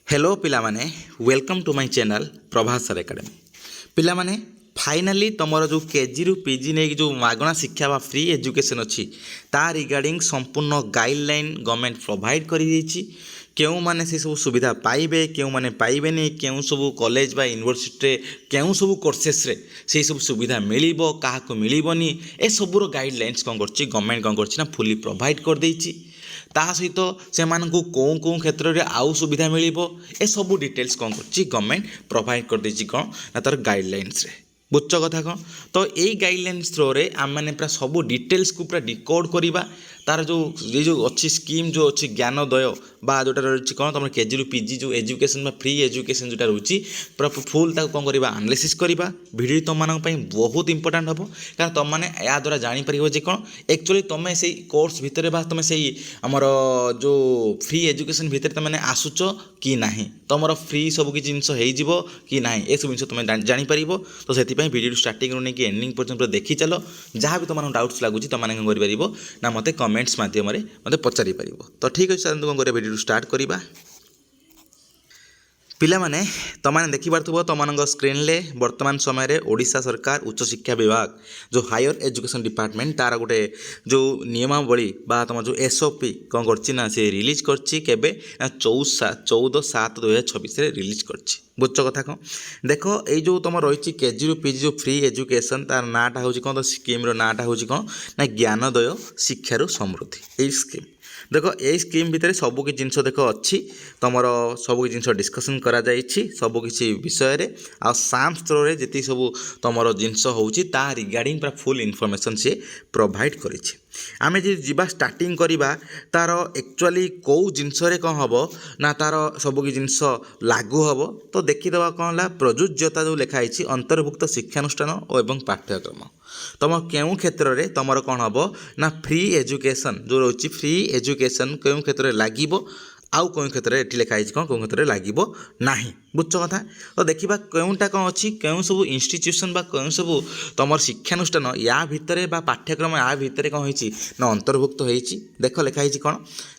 Hello पिलामाने welcome to my channel Prabhas sir academy पिलामाने finally तुमर जो केजी रु पीजी नहीं जो मागणा शिक्षा बा फ्री एजुकेशन अच्छी ता रिगार्डिंग संपूर्ण गाइडलाइन गवर्नमेंट प्रोवाइड कर क्यों माने से सब सुविधा पाइबे क्यों माने पाइबे नहीं क्यों सब कॉलेज बा यूनिवर्सिटी क्यों सब कोर्सेस रे से सब सुविधा मिलिबो काहाको मिलिबोनी ए सबुर गाइडलाइंस कौन करछि गवर्नमेंट कौन करछि ना फुली प्रोवाइड कर देछि ता सहित से कौन कौन क्षेत्र में आउ सुविधा मिलिबो ए सब डिटेल्स कौन करछि गवर्नमेंट प्रोवाइड कर देछि कौन ना तार गाइडलाइंस रे बुझ कथा कौन तो यही गाइडलाइंस थ्रो रे आम मैंने पूरा सब डिटेल्स को पूरा डिकोड करवा तार जो ये जो अच्छी स्कीम जो अच्छी ज्ञानोदय बा जोटा रही कौन तुम केजी रु पीजी जो एजुकेशन फ्री एजुकेशन जोटा रही पूरा फुल ताको कौन करवा एनालिसिस करवा भिडियो तुम मानक बहुत इंपोर्टेंट हम कारण तुम मैंने या द्वारा जापर जे कौन एक्चुअली तुम से कोर्स भितर बा तुम से आमर जो फ्री एजुकेशन भितर तुम मैंने आसुच कि ना तुम फ्री सब किसी जिनस हो कि ना ये सब जिन तुम जापर तो से भिडियो स्टार्टिंग रू नहीं एंडिंग पर्यंत देखी चलो जहाँ भी तुम डाउट्स लगुच तुम मैंने कौन कर ना मत कमेंट्स मध्यम मत पचारि पार तो ठीक अच्छे सर तुम भिडियो स्टार्ट करवा पिला माने तमाने देखि पारथुबो तमानंग स्क्रीन ले वर्तमान समय रे ओडिशा सरकार उच्च शिक्षा विभाग जो हायर एजुकेशन डिपार्टमेंट तार गोटे जो नियमावली बा तुम जो एसओपी कौन करछि ना से रिलीज करछि केबे 14/7/2026 रे रिलीज करछि बुझ कथा कौन देख ये जो तुम रही केजी रु पीजी जो फ्री एजुकेशन तार नाटा हूँ कौन तो स्कीम नाटा हूँ कौन ना ज्ञानोदय शिक्षारु समृद्धि यही स्कीम देख यही स्कीम भितर सबकि जिनस देख अच्छी तुम सबकि जिन डिस्कसन करा सबकि विषय रे आ साम्स थ्रो रे जी सब तुम जिनस होची ता रिगार्डिंग पूरा फुल इनफॉरमेशन सी प्रोवाइड करिछि आमे जे जीवा स्टार्टिंग करिबा तार एक्चुअली कौ जिनस रे कौन हम ना तार सबकि जिनस लागू हम तो देखीदवा कौन है प्रयोज्यता जो लिखाई अंतर्भुक्त शिक्षानुष्ठान एवं पाठ्यक्रम तुम केउ क्षेत्र में तुम कौन हम ना फ्री एजुकेशन जो रोचे फ्री एजुकेशन केउ क्षेत्र में लगे आउ कौन क्षेत्र में ये लिखाई कौन कौन क्षेत्र में लगे ना बुझ कथा तो देखा कौटा कौन अच्छी कौन सब इन्स्टिट्यूशन बा कौन सब तुम शिक्षानुष्ठान या भितर बा पाठ्यक्रम या भितर कौन होती ना अंतर्भुक्त होती देख लिखाई कौन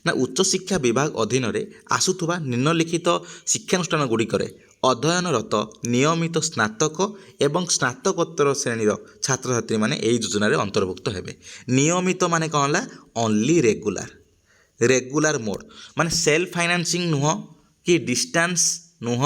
ना उच्च शिक्षा विभाग अधीन में आसुवा निम्नलिखित शिक्षानुष्ठान गुड़िक अध्ययनरत नियमित स्नातक एवं स्नातकोत्तर श्रेणीर छात्र छात्री माने यही योजन अंतर्भुक्त हेबे नियमित माने कौन है ओनली रेगुलर मोड माने सेल्फ फाइनेंसिंग नुह कि डिस्टेंस नुह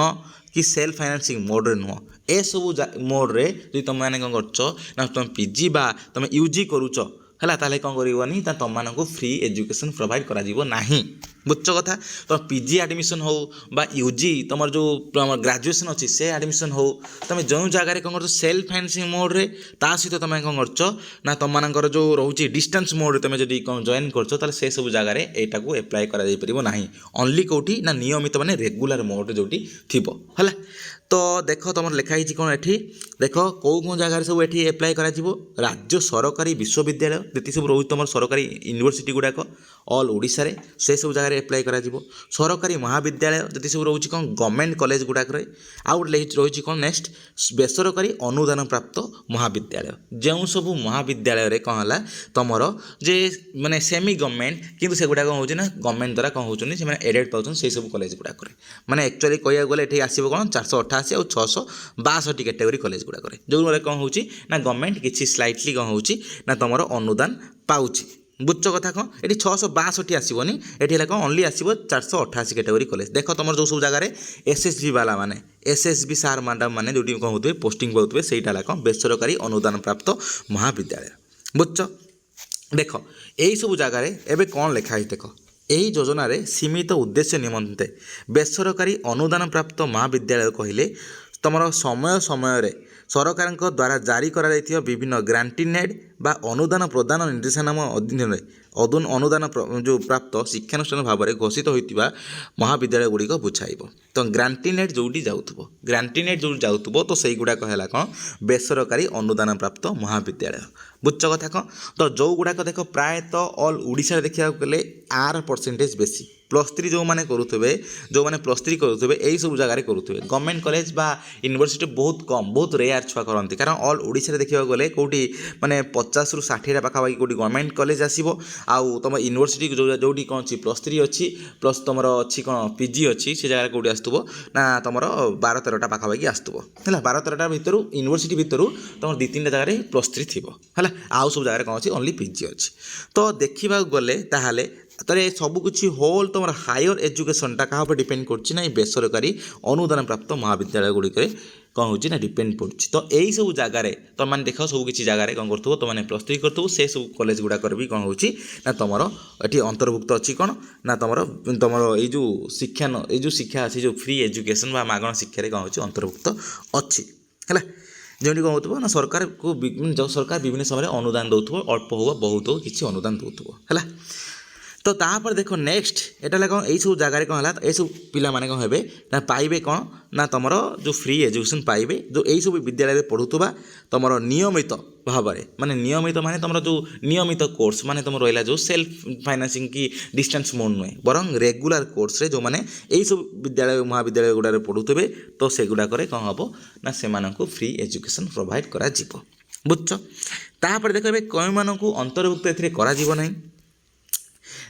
कि सेल्फ फाइनेंसिंग मोड रे नुह ए सब मोड रे जो तुम मैंने कौन कर तुम पीजी बा तुम यूजी करुच है ताले कौन करनी तुम मानक फ्री एजुकेशन प्रोवाइड करा नहीं बुझ कथा तुम पीजी एडमिशन हो बा यूजी तुम जो ग्रेजुएशन अच्छी से एडमिशन हो तुम जो जगह कौन कर सेल्फ फाइनेंसिंग मोड रे ता सहित तुम कौन कर तुम मानकर जो रोचे डिस्टेंस मोड रे तुम जब कौन जॉइन कर से सब जगह एटा को एप्लाय करा ओनली कौटी ना नियमित माने रेगुलर मोड जो थी है तो देख तुम लिखाई कौन एठी देख कौ कौ जगह सब ये एप्लाय करा राज्य सरकारी विश्वविद्यालय जी सब रोज तुम सरकारी यूनिवर्सिटी गुड़ाक ऑल ओडिशा रे से सब जगह एप्लाय करा सरकारी महाविद्यालय जी सब रोच कौन गवर्नमेंट कॉलेज गुड़ाक आउ रही कौन नेक्स्ट बेसरकारी अनुदान प्राप्त महाविद्यालय जो सब महाविद्यालय रे कौन है तुम जे माने सेमी गवर्नमेंट किंतु से गुड़ा कौन हो गवर्नमेंट द्वारा कौन होती से एडेड पाँच से सब कॉलेज गुड़ाक माने एक्चुअली कहया गले ये आसो कौन 488 और 662 कैटेगरी कॉलेज गुड़ाक जो कौन हो गवर्नमेंट किसी स्लाइटली कौन हो तुम अनुदान पाऊँच बुझ कथा कौन ये 662 आसबनी ये कौन ओनली आसो 488 कैटेगरी कॉलेज देख तुम जो सब जगह एसएसबी वाला माने एसएसबी सार मैडम मैंने जो कौन होते पोस्टिंग पाते सहीटा कौन बेसरकारी अनुदान प्राप्त महाविद्यालय बुझ देख यही सब जगह एवं कौन लिखाई देख यही योजना रे सीमित उद्देश्य निमंते बेसरकारी अनुदान प्राप्त महाविद्यालय कहले तुम समय समय सरकार द्वारा जारी करा विभिन्न ग्रांटीनेड बा अनुदान प्रदान निर्देशनामा अधीन अनुदान जो प्राप्त शिक्षानुष्ठान भाव में घोषित होता महाविद्यालय गुड़िक बुझाइब तो ग्रांटीनेड जोटी जाऊथबो ग्रांटीनेड जो जाऊथबो तो सही गुड़ाक है कौन बेसरकारी अनुदान प्राप्त महाविद्यालय बुझ कथा कौन तो जो गुड़ाक देख प्रायतः ऑल ओडिशा देखा गले आर परसेंटेज बेसी +3 ଯେଉଁମାନେ କରୁଥିବେ ଯେଉଁମାନେ +3 କରୁଥିବେ ଏଇସବୁ ଜାଗାରେ କରୁଥିବେ। ଗଭର୍ଣ୍ଣମେଣ୍ଟ କଲେଜ ବା ୟୁନିଭର୍ସିଟି ବହୁତ କମ୍ ବହୁତ ରେୟାର ଛୁଆ କରନ୍ତି, କାରଣ ଅଲ୍ ଓଡ଼ିଶାରେ ଦେଖିବାକୁ ଗଲେ କେଉଁଠି ମାନେ 50ରୁ 60ଟା ପାଖାପାଖି କେଉଁଠି ଗଭର୍ଣ୍ଣମେଣ୍ଟ କଲେଜ ଆସିବ, ଆଉ ତୁମ ୟୁନିଭର୍ସିଟି ଯେଉଁଠି କ'ଣ ଅଛି +3 ଅଛି ପ୍ଲସ୍ ତୁମର ଅଛି କ'ଣ PG ଅଛି, ସେ ଜାଗାରେ କେଉଁଠି ଆସୁଥିବ ନା ତୁମର 12-13ଟା ପାଖାପାଖି ଆସୁଥିବ ହେଲା। 12-13ଟା ଭିତରୁ ୟୁନିଭର୍ସିଟି ଭିତରୁ ତୁମର 2-3ଟା ଜାଗାରେ +3 ଥିବ ହେଲା, ଆଉ ସବୁ ଜାଗାରେ କ'ଣ ଅଛି ଓନ୍ଲି PG ଅଛି। ତ ଦେଖିବାକୁ ଗଲେ ତାହେଲେ ତାହେଲେ ସବୁକିଛି ହୋଲ୍ ତୁମର ହାୟର ଏଜୁକେସନ୍ଟା କାହା ଉପରେ ଡିପେଣ୍ଡ କରୁଛି ନା, ଏ ବେସରକାରୀ ଅନୁଦାନ ପ୍ରାପ୍ତ ମହାବିଦ୍ୟାଳୟ ଗୁଡ଼ିକରେ କ'ଣ ହେଉଛି ନା ଡିପେଣ୍ଡ ପଡ଼ୁଛି। ତ ଏଇସବୁ ଜାଗାରେ ତୁମମାନେ ଦେଖ ସବୁ କିଛି ଜାଗାରେ କ'ଣ କରୁଥିବ, ତୁମମାନେ +3 କରୁଥିବ, ସେସବୁ କଲେଜ ଗୁଡ଼ାକରେ ବି କ'ଣ ହେଉଛି ନା ତୁମର ଏଠି ଅନ୍ତର୍ଭୁକ୍ତ ଅଛି କ'ଣ ନା ତୁମର ଏଇ ଯେଉଁ ଶିକ୍ଷା ଅଛି, ଯେଉଁ ଫ୍ରି ଏଜୁକେସନ୍ ବା ମାଗଣା ଶିକ୍ଷାରେ କ'ଣ ହେଉଛି ଅନ୍ତର୍ଭୁକ୍ତ ଅଛି ହେଲା। ଯେମିତି କ'ଣ ହେଉଥିବ ନା ସରକାର ବିଭିନ୍ନ ସମୟରେ ଅନୁଦାନ ଦେଉଥିବ, ଅଳ୍ପ ହେଉ ବହୁତ ହେଉ କିଛି ଅନୁଦାନ ଦେଉଥିବ ହେଲା। ତ ତାପରେ ଦେଖ ନେକ୍ସଟ ଏଇଟା ହେଲା କ'ଣ, ଏଇସବୁ ଜାଗାରେ କ'ଣ ହେଲା, ଏଇସବୁ ପିଲାମାନେ କ'ଣ ହେବେ ନା ପାଇବେ କ'ଣ ନା ତୁମର ଯେଉଁ ଫ୍ରି ଏଜୁକେସନ୍ ପାଇବେ, ଯେଉଁ ଏଇସବୁ ବିଦ୍ୟାଳୟରେ ପଢ଼ୁଥିବା ତୁମର ନିୟମିତ ଭାବରେ ମାନେ ତୁମର ଯେଉଁ ନିୟମିତ କୋର୍ସ ମାନେ ତୁମର ରହିଲା ଯେଉଁ ସେଲ୍ଫ ଫାଇନାନ୍ସିଂ କି ଡିଷ୍ଟାନ୍ସ ମୋଡ୍ ନୁହେଁ, ବରଂ ରେଗୁଲାର କୋର୍ସରେ ଯେଉଁମାନେ ଏଇସବୁ ମହାବିଦ୍ୟାଳୟ ଗୁଡ଼ାରେ ପଢ଼ୁଥିବେ, ତ ସେଗୁଡ଼ାକରେ କ'ଣ ହେବ ନା ସେମାନଙ୍କୁ ଫ୍ରି ଏଜୁକେସନ୍ ପ୍ରୋଭାଇଡ଼ କରାଯିବ। ବୁଝଛ? ତାପରେ ଦେଖ ଏବେ କେଉଁମାନଙ୍କୁ ଅନ୍ତର୍ଭୁକ୍ତ ଏଥିରେ କରାଯିବ ନାହିଁ।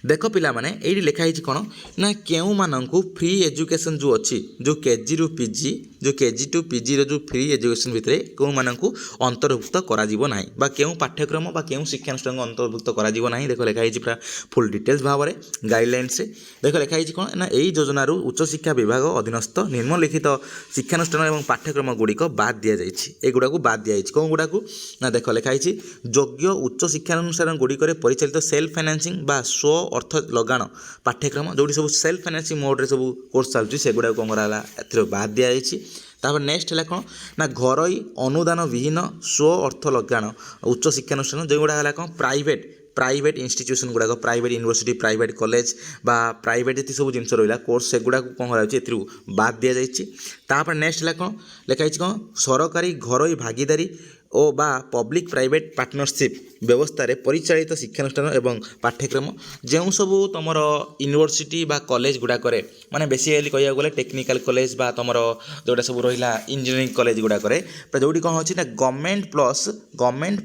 ଦେଖ ପିଲାମାନେ ଏଇଠି ଲେଖା ହେଇଛି କ'ଣ ନା କେଉଁମାନଙ୍କୁ ଫ୍ରି ଏଜୁକେସନ୍ ଯେଉଁ ଅଛି, ଯେଉଁ KG ରୁ PG, ଯେଉଁ KG ଟୁ PGର ଯେଉଁ ଫ୍ରି ଏଜୁକେସନ୍ ଭିତରେ କେଉଁମାନଙ୍କୁ ଅନ୍ତର୍ଭୁକ୍ତ କରାଯିବ ନାହିଁ ବା କେଉଁ ପାଠ୍ୟକ୍ରମ ବା କେଉଁ ଶିକ୍ଷାନୁଷ୍ଠାନକୁ ଅନ୍ତର୍ଭୁକ୍ତ କରାଯିବ ନାହିଁ। ଦେଖ ଲେଖା ହେଇଛି ପୁରା ଫୁଲ୍ ଡିଟେଲ୍ସ ଭାବରେ ଗାଇଡ଼ଲାଇନ୍ସରେ। ଦେଖ ଲେଖା ହେଇଛି କ'ଣ ନା ଏହି ଯୋଜନାରୁ ଉଚ୍ଚଶିକ୍ଷା ବିଭାଗ ଅଧୀନସ୍ଥ ନିମ୍ନଲିଖିତ ଶିକ୍ଷାନୁଷ୍ଠାନ ଏବଂ ପାଠ୍ୟକ୍ରମ ଗୁଡ଼ିକ ବାଦ୍ ଦିଆଯାଇଛି। ଏଗୁଡ଼ାକୁ ବାଦ୍ ଦିଆଯାଇଛି କେଉଁଗୁଡ଼ାକୁ ନା ଦେଖ ଲେଖା ହେଇଛି ଯୋଗ୍ୟ ଉଚ୍ଚ ଶିକ୍ଷାନୁଷ୍ଠାନ ଗୁଡ଼ିକରେ ପରିଚାଳିତ ସେଲ୍ଫ ଫାଇନାନ୍ସିଂ ବା ସ୍ୱ ଅର୍ଥ ଲଗାଣ ପାଠ୍ୟକ୍ରମ ଯେଉଁଠି ସବୁ ସେଲ୍ଫ ଫାଇନାନ୍ସିଂ ମୋଡ଼ରେ ସବୁ କୋର୍ସ ଚାଲୁଛି ସେଗୁଡ଼ାକୁ କ'ଣ କରାହେଲା ଏଥିରେ ବାଦ୍ ଦିଆଯାଇଛି। ତାପରେ ନେକ୍ସଟ ହେଲା କ'ଣ ନା ଘରୋଇ ଅନୁଦାନ ବିହୀନ ସ୍ୱ ଅର୍ଥ ଲଗାଣ ଉଚ୍ଚ ଶିକ୍ଷାନୁଷ୍ଠାନ ଯେଉଁଗୁଡ଼ା ହେଲା କ'ଣ ପ୍ରାଇଭେଟ୍ ଇନଷ୍ଟିଚ୍ୟୁସନ୍ ଗୁଡ଼ାକ, ପ୍ରାଇଭେଟ୍ ୟୁନିଭର୍ସିଟି, ପ୍ରାଇଭେଟ୍ କଲେଜ ବା ପ୍ରାଇଭେଟ୍ ଯେତିକି ସବୁ ଜିନିଷ ରହିଲା କୋର୍ସ ସେଗୁଡ଼ାକୁ କ'ଣ କରାଯାଉଛି ଏଥିରୁ ବାଦ୍ ଦିଆଯାଇଛି। ତାପରେ ନେକ୍ସଟ ହେଲା କ'ଣ ଲେଖା ହେଇଛି କ'ଣ ସରକାରୀ ଘରୋଇ ଭାଗିଦାରୀ ଓ ବା ପବ୍ଲିକ୍ ପ୍ରାଇଭେଟ୍ ପାର୍ଟନରସିପ୍ ବ୍ୟବସ୍ଥାରେ ପରିଚାଳିତ ଶିକ୍ଷାନୁଷ୍ଠାନ ଏବଂ ପାଠ୍ୟକ୍ରମ ଯେଉଁ ସବୁ ତୁମର ୟୁନିଭର୍ସିଟି ବା କଲେଜ ଗୁଡ଼ାକରେ ମାନେ ବେସିକାଲି କହିବାକୁ ଗଲେ ଟେକ୍ନିକାଲ କଲେଜ ବା ତୁମର ଯେଉଁଟା ସବୁ ରହିଲା ଇଞ୍ଜିନିୟରିଂ କଲେଜ ଗୁଡ଼ାକରେ ଯେଉଁଠି କ'ଣ ହେଉଛି ନା ଗଭର୍ଣ୍ଣମେଣ୍ଟ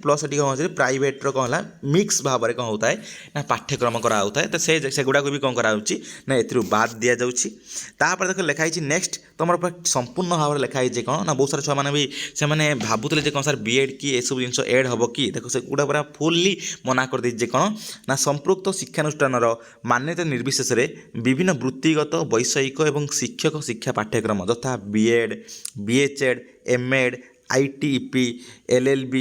ପ୍ଲସ୍ ଏଠି କ'ଣ ହେଉଛି ପ୍ରାଇଭେଟ୍ର କ'ଣ ହେଲା ମିକ୍ସ ଭାବରେ କ'ଣ ହେଉଥାଏ ନା ପାଠ୍ୟକ୍ରମ କରାହେଉଥାଏ। ତ ସେଗୁଡ଼ାକୁ ବି କ'ଣ କରାହେଉଛି ନା ଏଥିରୁ ବାଦ୍ ଦିଆଯାଉଛି। ତାପରେ ଦେଖ ଲେଖା ହେଇଛି ନେକ୍ସଟ ତୁମର ପୁରା ସମ୍ପୂର୍ଣ୍ଣ ଭାବରେ ଲେଖା ହେଇଛି କ'ଣ ନା ବହୁତ ସାରା ଛୁଆମାନେ ବି ସେମାନେ ଭାବୁଥିଲେ ଯେ କ'ଣ ସାର୍ BEd କି ଏସବୁ ଜିନିଷ ଏଡ଼୍ ହେବ କି, ଦେଖ ସେଗୁଡ଼ା ପୁରା ଫୁଲ୍ଲି ମନା କରିଦେଇଛି ଯେ କ'ଣ ନା ସମ୍ପୃକ୍ତ ଶିକ୍ଷାନୁଷ୍ଠାନର ମାନ୍ୟତା ନିର୍ବିଶେଷରେ ବିଭିନ୍ନ ବୃତ୍ତିଗତ ବୈଷୟିକ ଏବଂ ଶିକ୍ଷକ ଶିକ୍ଷା ପାଠ୍ୟକ୍ରମ ଯଥା BEd, BHEd, MEd, ITEP, LLB,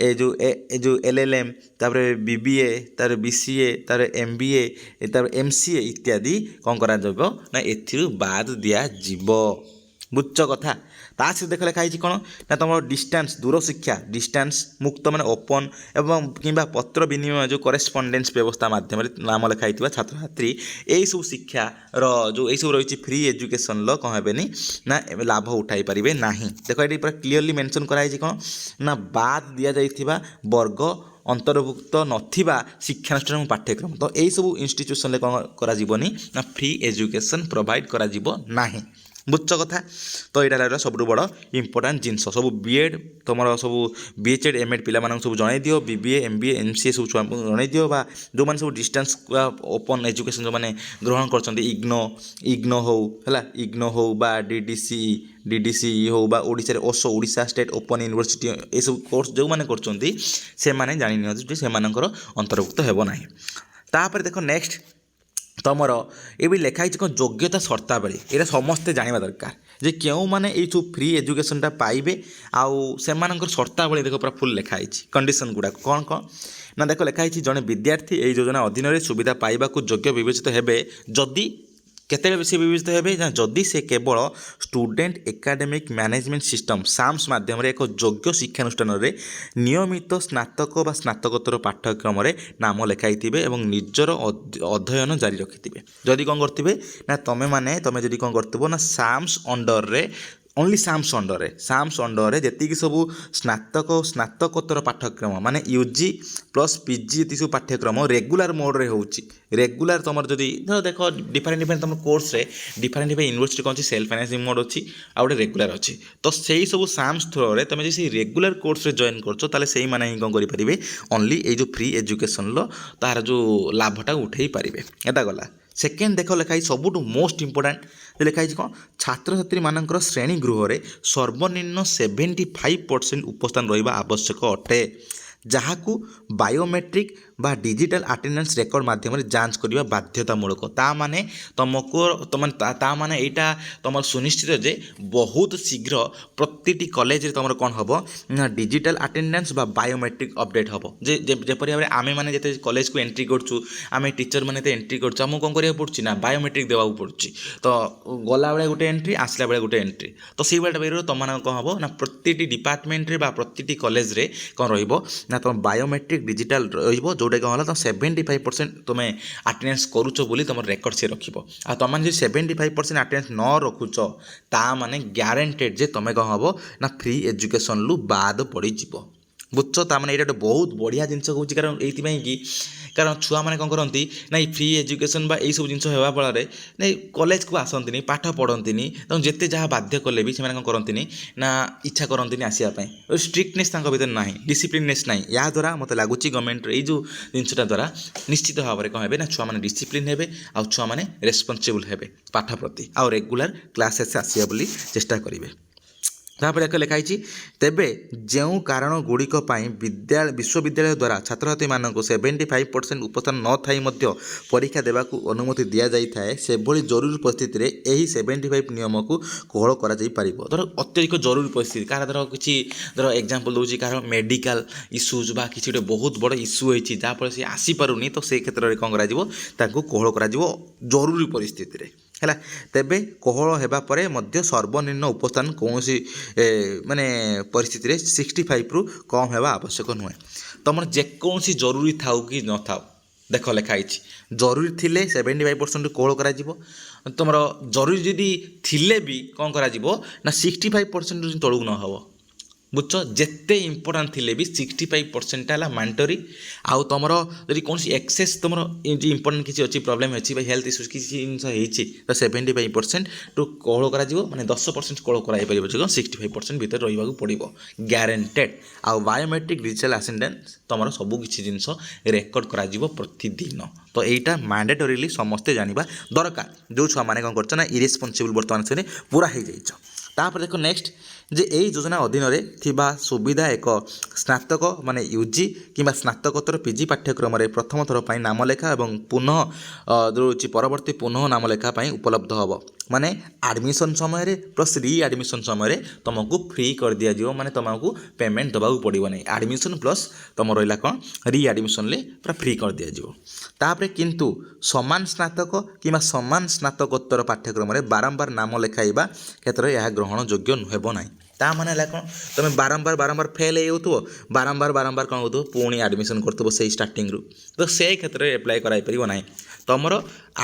ଏ ଯେଉଁ LLM, ତାପରେ BBA, ତାପରେ BCA, ତାପରେ MBA, ତାପରେ MCA ଇତ୍ୟାଦି କ'ଣ କରାଯିବ ନା ଏଥିରୁ ବାଦ୍ ଦିଆଯିବ। ବୁଝଛ କଥା? ତା ସହିତ ଦେଖ ଲେଖା ହେଇଛି କ'ଣ ନା ତୁମର ଡିଷ୍ଟାନ୍ସ ମୁକ୍ତ ମାନେ ଓପନ୍ ଏବଂ କିମ୍ବା ପତ୍ର ବିନିମୟ ଯେଉଁ କରେସ୍ପଣ୍ଡେନ୍ସ ବ୍ୟବସ୍ଥା ମାଧ୍ୟମରେ ନାମ ଲେଖା ହେଇଥିବା ଛାତ୍ରଛାତ୍ରୀ ଏହିସବୁ ଶିକ୍ଷାର ଯେଉଁ ଏହିସବୁ ରହିଛି ଫ୍ରି ଏଜୁକେସନ୍ର କ'ଣ ହେବେନି ନା ଲାଭ ଉଠାଇ ପାରିବେ ନାହିଁ। ଦେଖ ଏଠି ପୁରା କ୍ଲିଅରଲି ମେନସନ୍ କରାଯାଇଛି କ'ଣ ନା ବାଦ୍ ଦିଆଯାଇଥିବା ବର୍ଗ ଅନ୍ତର୍ଭୁକ୍ତ ନଥିବା ଶିକ୍ଷାନୁଷ୍ଠାନ ପାଠ୍ୟକ୍ରମ, ତ ଏହିସବୁ ଇନଷ୍ଟିଚ୍ୟୁସନ୍ରେ କ'ଣ କରାଯିବନି ନା ଫ୍ରି ଏଜୁକେସନ୍ ପ୍ରୋଭାଇଡ଼ କରାଯିବ ନାହିଁ। ବୁଝଛ କଥା? ତ ଏଇଟା ହେଲା ସବୁଠୁ ବଡ଼ ଇମ୍ପୋର୍ଟାଣ୍ଟ ଜିନିଷ। ସବୁ BEd ତୁମର ସବୁ BHEd MEd ପିଲାମାନଙ୍କୁ ସବୁ ଜଣାଇ ଦିଅ, BBA MBA MCA ସବୁ ଛୁଆଙ୍କୁ ଜଣାଇ ଦିଅ ବା ଯେଉଁମାନେ ସବୁ ଡିଷ୍ଟାନ୍ସ ଓପନ୍ ଏଜୁକେସନ୍ ଯେଉଁମାନେ ଗ୍ରହଣ କରୁଛନ୍ତି ଇଗ୍ନୋ ହେଉ ବା DDCE ହେଉ ବା ଓଡ଼ିଶାରେ ଓଡ଼ିଶା ଷ୍ଟେଟ୍ ଓପନ୍ ୟୁନିଭର୍ସିଟି ଏସବୁ କୋର୍ସ ଯେଉଁମାନେ କରୁଛନ୍ତି ସେମାନେ ଜାଣି ନିଅନ୍ତୁ ଯେ ସେମାନଙ୍କର ଅନ୍ତର୍ଭୁକ୍ତ ହେବ ନାହିଁ। ତାପରେ ଦେଖ ନେକ୍ସଟ ତୁମର ଏ ବି ଲେଖା ହେଇଛି କ'ଣ ଯୋଗ୍ୟତା ସର୍ତ୍ତାବଳୀ, ଏଇଟା ସମସ୍ତେ ଜାଣିବା ଦରକାର ଯେ କେଉଁମାନେ ଏଇ ସବୁ ଫ୍ରି ଏଜୁକେସନ୍ଟା ପାଇବେ ଆଉ ସେମାନଙ୍କର ସର୍ତ୍ତାବଳୀ ଦେଖ ପୁରା ଫୁଲ୍ ଲେଖା ହେଇଛି କଣ୍ଡିସନ୍ ଗୁଡ଼ାକ କ'ଣ ନା ଦେଖ ଲେଖା ହେଇଛି ଜଣେ ବିଦ୍ୟାର୍ଥୀ ଏହି ଯୋଜନା ଅଧୀନରେ ସୁବିଧା ପାଇବାକୁ ଯୋଗ୍ୟ ବିବେଚିତ ହେବେ ଯଦି କେତେବେଳେ ବେଶୀ ବିବେଚିତ ହେବେ ନା ଯଦି ସେ କେବଳ student academic management system SAMS ମାଧ୍ୟମରେ ଏକ ଯୋଗ୍ୟ ଶିକ୍ଷାନୁଷ୍ଠାନରେ ନିୟମିତ ସ୍ନାତକ ବା ସ୍ନାତକୋତ୍ତର ପାଠ୍ୟକ୍ରମରେ ନାମ ଲେଖାଇଥିବେ ଏବଂ ନିଜର ଅଧ୍ୟୟନ ଜାରି ରଖିଥିବେ। ଯଦି କ'ଣ କରିଥିବେ ନା ତମେ ଯଦି କ'ଣ କରିଥିବ ନା SAMS ଅଣ୍ଡରରେ ओनली साम्स अंडर जी सब स्नातकोत्तर पाठ्यक्रम माने यूजी प्लस पीजी ये सब पाठ्यक्रम रेगुलर मोड रे होउची रेगुलर तुम जदि धर देख डिफरेन्ट तुम कोर्स रे डिफरेन्ट यूनिवर्सिटी कौन सेल्फ फाइनेंसिंग मोड अच्छी आ गए रेगुलर अच्छी तो से सब साम्स थ्रो रे तुम जो रेगुलर कोर्स रे जॉइन कर से मैंने ही कौन करेंगे ओनली ये जो फ्री एजुकेशन तार जो लाभटा उठे पारे एटा गला सेकेंड देख लिखाई सबुठ मोस्ट इंपोर्टाट लिखाई कौन छात्र छात्री मानकर श्रेणी गृह में सर्वनिम्न 75% उपस्थान रहा आवश्यक अटे जहाकू बायोमेट्रिक बा डिजिटल अटेंडेंस रेकर्ड माध्यम जांच करने बाध्यतामूलक ता माने तुमको माने यहाँ तुम सुनिश्चित जे बहुत शीघ्र प्रति कॉलेज तुम कौन हम ना डिजिटल अटेंडेंस बा बायोमेट्रिक अपडेट हम जेपरी भाव में आम मैंने कॉलेज को एंट्री करूँ आम टीचर मैंने एंट्री करूँ कौन करा पड़ुछि ना बायोमेट्रिक देवा पड़ुछि तो गला बेले गोटे एंट्री आसला बेले गोटे एंट्री तो से भाई तुम कौन हम ना प्रति डिपार्टमेंट रे बा प्रति कॉलेज रे कौन रहिबो ना तुम बायोमेट्रिक डिजिटल रहिबो जोटा कौन तुम 75% तुम अटेंडेंस करुच बोली तुम रेकर्ड से रखिबो आ तुम जो 75% अटेंडेंस न रखुच ता माने ग्यारंटेड जे तुम कौन हम ना फ्री एजुकेशन लु बाद पड़ जीवो बुझ ताने ये बहुत बढ़िया जिनस कौच कारण ये कारण छुआ मैंने कौन करती ना फ्री एजुकेशन बा सब जिन होगा फल नहीं कॉलेज को आसती पाठ पढ़ती तो जिते जहाँ बाध्य कले भी से कौन करती ना इच्छा करती आसापी स्ट्रिक्टनेस भर ना डिसिप्लिननेस ना या द्वारा मत लगुच गवर्नमेंट ये जो जिनसा द्वारा निश्चित भाव में कौन है ना छुआ मैंने डिसिप्लिन हे आ छुआ मैंने रेस्पॉन्सिबल हे पाठ प्रति आ रेगुलर क्लासेस आसिया बोली चेष्टा करेंगे तापर एक लिखाई तेबे जो कारण गुड़िक विश्वविद्यालय द्वारा छात्र छात्री मानक 75% उपस्थान न थाई मध्य परीक्षा देवाकू अनुमति दि जाए से भली जरूरी परिस्थिति रे एही 75 नियम को कोहल करा जाई परिबो धर अत्यधिक जरूरी परिस्थिति कार धर किसी धर एग्जांपल दूसरी कार मेडिकल इश्यूज बा किसी गोटे बहुत बड़ इश्यू होती जहाँफल से आसीपारुनी तो से क्षेत्र में कौन कर कोहल कर जरूरी परिस्थिति रे है तेबे कोहल होगा पर मध्य सर्वनिम्न उपस्थान कौन माने परिस्थिति रे 65 रु कम होगा आवश्यक नुहे तुम जेकोसी जरूरी थाउ कि न थाउ देख लिखाई जरूरी थिले 75% कोहल करा तुम जरूरी जदि थिले भी कौन करा ना 65% तलू न हो बुझ जिते इंपोर्टाट थिले भी 65% है मैंडेटरी आउ तुम जब कौन एक्सेस तुम इंपोर्टाट किसी अच्छी प्रोब्लेम अच्छी हेल्थ इश्यूज किसी जिन तो 75% टू कोहल कर माने 10% कोहल कर 65% भितर रहा पड़ो ग्यारंटेड आउ बायोमेट्रिक डिजिटल अटेंडेंस तुम सब किसी जिनस रेकर्ड करा प्रतिदिन तो यहाँ मैंडेटरीली समस्ते जानिबा दरकार जो छुआ मैंने कौन कर इरेस्पॉन्सिबल बर्तमान से पूरा हो जापर देखो नेक्स्ट जे यही योजना अधीन थिबा सुविधा एक स्नातक माने यूजी किंबा स्नातकोत्तर पीजी पाठ्यक्रम प्रथम थर पर नाम लेखा और पुनः जो परवर्ती पुनः नाम लेखा उपलब्ध हम माने एडमिशन समय प्लस री एडमिशन समय तुमको फ्री कर दि जाव माने तुमको पेमेंट दबा पड़ो नहीं एडमिशन प्लस तुम रहा कौन री एडमिशन पूरा फ्री कर दि जाव तापरे किंतु समान स्नातक किंबा समान स्नातकोत्तर पाठ्यक्रम बारंबार नाम लेखाइबा क्षेत्र में यह ग्रहण योग्य हेब ना ता माने कौन तुम बारंबार फेल हो बारंबार कौन हो पुणी एडमिशन कर से स्टार्टिंग रू तो से क्षेत्र में एप्लाय कर ना तुम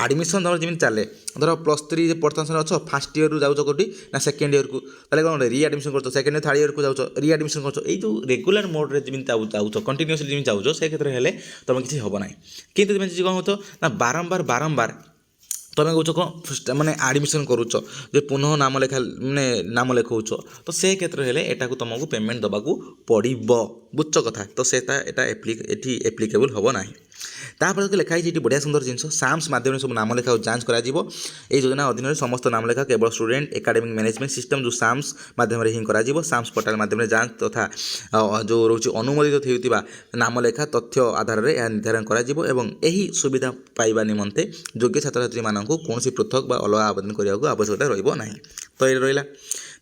एडमिशन तुम जमी चले धर +3 पढ़ता समय अच्छो फास्ट इयर जाऊँ कौटी ना सेकेंड इयर को कौन री एडमिशन कर सेकेंड इयर थर्ड इयर को जाऊँ री एडमिशन कर जो रेगुलर मोड में जमी जाऊँ कंटिन्यूअसली जमी जाऊँ से क्षेत्र में तुम किसी हम ना कि तुम कौन हो ना बारंबार तुम कौच कौन माने एडमिशन करुच जो पुनः नाम लेखा माने नाम लेखाऊच तो से क्षेत्र में यहाँ तुमको पेमेंट दबाक पड़ो बुझ कथा तो से एप्लिकेबल हम ना तापर तो लिखाई बढ़िया सुंदर जिन साम्स माध्यम सब नाम लेखा जांच करा योजना अधीन समस्त नाम लेखा केवल स्टूडेंट एकेडमिक मैनेजमेंट सिस्टम जो साम्स माध्यम ही करा साम्स पोर्टाल माध्यम जांच तथा जो रोचे अनुमोदित होता नाम लेखा तथ्य आधार में यह निर्धारण करा सुविधा पाइबा निमंते योग्य छात्र छात्री मानक कौन पृथक अलग आवेदन करने आवश्यकता रहा तो ये रहा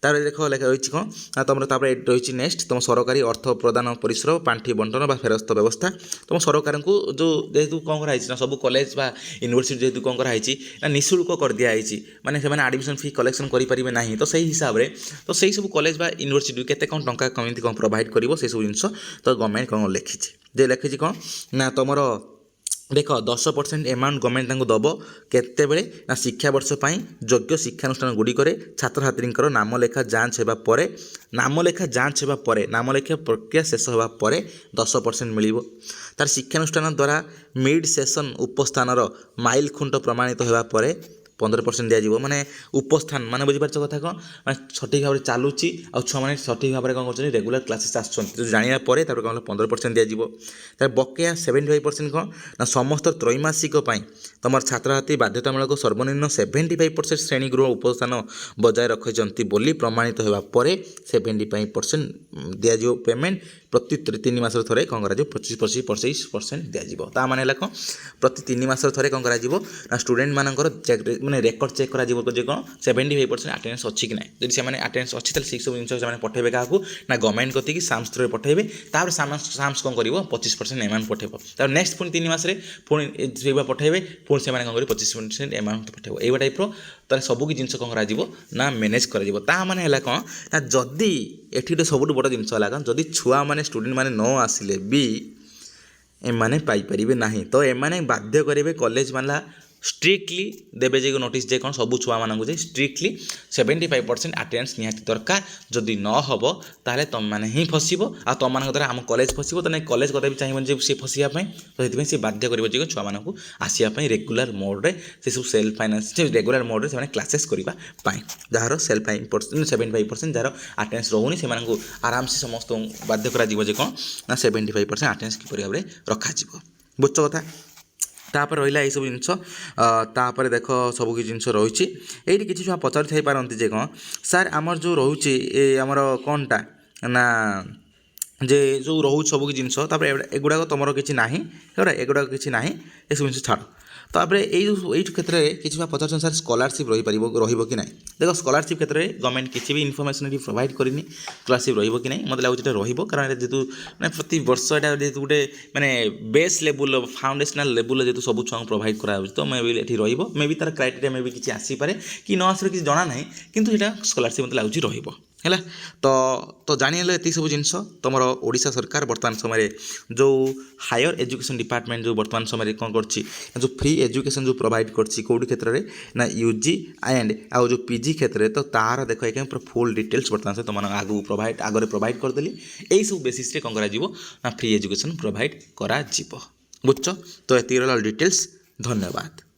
तार देख लेखा रही कौन तुम रही नेक्स्ट तुम सरकारी अर्थ प्रदान परिसर पांठि बंटन बा फेरस्त व्यवस्था तुम सरकार को जो जेहेतु कौन कराई ना सब कॉलेज बा यूनिवर्सिटी जेहेतु कौन कराई ना निःशुल्क कर दिखाई माने से एडमिशन फी कलेक्शन करेंगे ना तो सही हिसाब से तो सही सब कॉलेज बा यूनिवर्सिटी केते कौन टंका कमी कौन प्रोवाइड कर सब जिन तो गवर्नमेंट कौन लिखी जे लिखी कौन ना तुम देख 10% एमाउंट गवर्नमेंट दब केतेबेले ना शिक्षा वर्ष पर योग्य शिक्षानुष्ठान गुड़िक छात्र छात्री नामलेखा जांच होगा नामलेखा जांच होगा नामलेखा प्रक्रिया शेष होगा 10% मिल तार शिक्षानुष्ठान द्वारा मिड सेसन उपस्थानर माइल खुंट प्रमाणित होगा 15% दिज्व माने उपस्थान माने बुझीपार कथा कौन मैं सठिक भाव में चलुची आ छुआ मैंने सठिक भाव में कौन कर रेगुलर क्लासेस आसने कौन 15% दिज्व तार बकेया 75% कौन ना समस्त त्रैमासिक तुम छात्र छात्री बाध्यतामूलक सर्वनिम्न 75% श्रेणी गृह उपस्थान बजाय रखी बोली प्रमाणित होगा 75% दिज्व पेमेंट प्रति 3 मास थे कौन कर 25% दिज्व ता माने कौन प्रति 3 मास थे कौन कर स्टूडेंट मानकर मैंने रेकर्ड चेक करा कौन 75% अटेंडेंस अच्छी कि ना जब से अटेंडेंस अच्छी तो सब जिन पठेबे क्या ना गवर्नमेंट कति साम्स थ्रू पठेबे तापर साम्स कौन कर 25% एमाउंट पठेब तार नेक्स्ट पुणी 3 मास पुणी पठेबे पुणी से कौन कर 25% एमाउंट पठेब ये टाइप्र तार सबकि जिन कौन कर मैनेज कर कौन ना जदि ये सब बड़ जिन जदि छुआ मैंने स्टूडेंट मैंने न आसिले भी एमाने पाइपर ना तो एमाने बाध्य करेंगे कॉलेज वाला स्ट्रिक्टली देवे जे नोटिस जे कौन सब छुआ मानू जे स्ट्रिक्टली 75% अटेंडेंस निहाती दरकार जदि न हम ताहले तुम मैंने ही फसब आ तुम मान द्वारा आम कॉलेज फसब तो नहीं कॉलेज कदा भी चाहिए सी फसापी तो ये सी बाध्य कर छुआ मानू आसापी रेगुलर मोड्रे से सब सेल्फ फाइनान्स रेगुलर मोड्रे से क्लासेस करने जार सेल्फ 75% जार अटेंडेंस रोनी से आराम से समस्त बाध्य कर कौन ना 75% अटेंडेंस किपर भाव में रखा बुझ कथा तापर रहा यही सब जिनपर देख सबकि जिन रही ये किसी छुआ पचारि पारती जे कौन सार आमर जो रोचे आमर कौनटा ना जे जो रोच सबकि जिन एगुड़ाक तुम किसी ना एगुड़ाक किसी ना ये सब जिन छाड़ तापर ये क्षेत्र में किसी पचार सार स्कॉलरशिप रही कि ना देख स्कॉलरशिप क्षेत्र में गवर्नमेंट किसी भी इनफर्मेशन प्रोवाइड करनी स्कॉलरशिप रही कि ना मत लगे कारण जेहतु मैंने प्रति वर्ष यहाँ जेहतु गोटे मैंने बेस लेवल फाउंडेशनल लेवल जेहतु सब छुआ प्रोवाइड कराऊँ तो मे भी ये मे भी तार क्राइटेरिया मे भी किसी आसीपे कि न आसपे किसी जना ना कितु यहाँ स्कॉलरशिप मत लगुच है तो जानिए ये सब जिन तुम ओडिशा सरकार बर्तमान समय जो हायर एजुकेशन डिपार्टमेंट जो बर्तमान समय कौन कर जो फ्री एजुकेशन जो प्रोवाइड करछि कौटी क्षेत्र में ना यूजी एंड आउ जो पीजी क्षेत्र में तो तार देख ये पूरा फुल डिटेल्स बर्तमान से तुम आगू प्रोवाइड आगे प्रोवाइड करदेली यही सब बेसिस रे कौन कर फ्री एजुकेशन प्रोवाइड करा बुझ तो ये डिटेल्स धन्यवाद।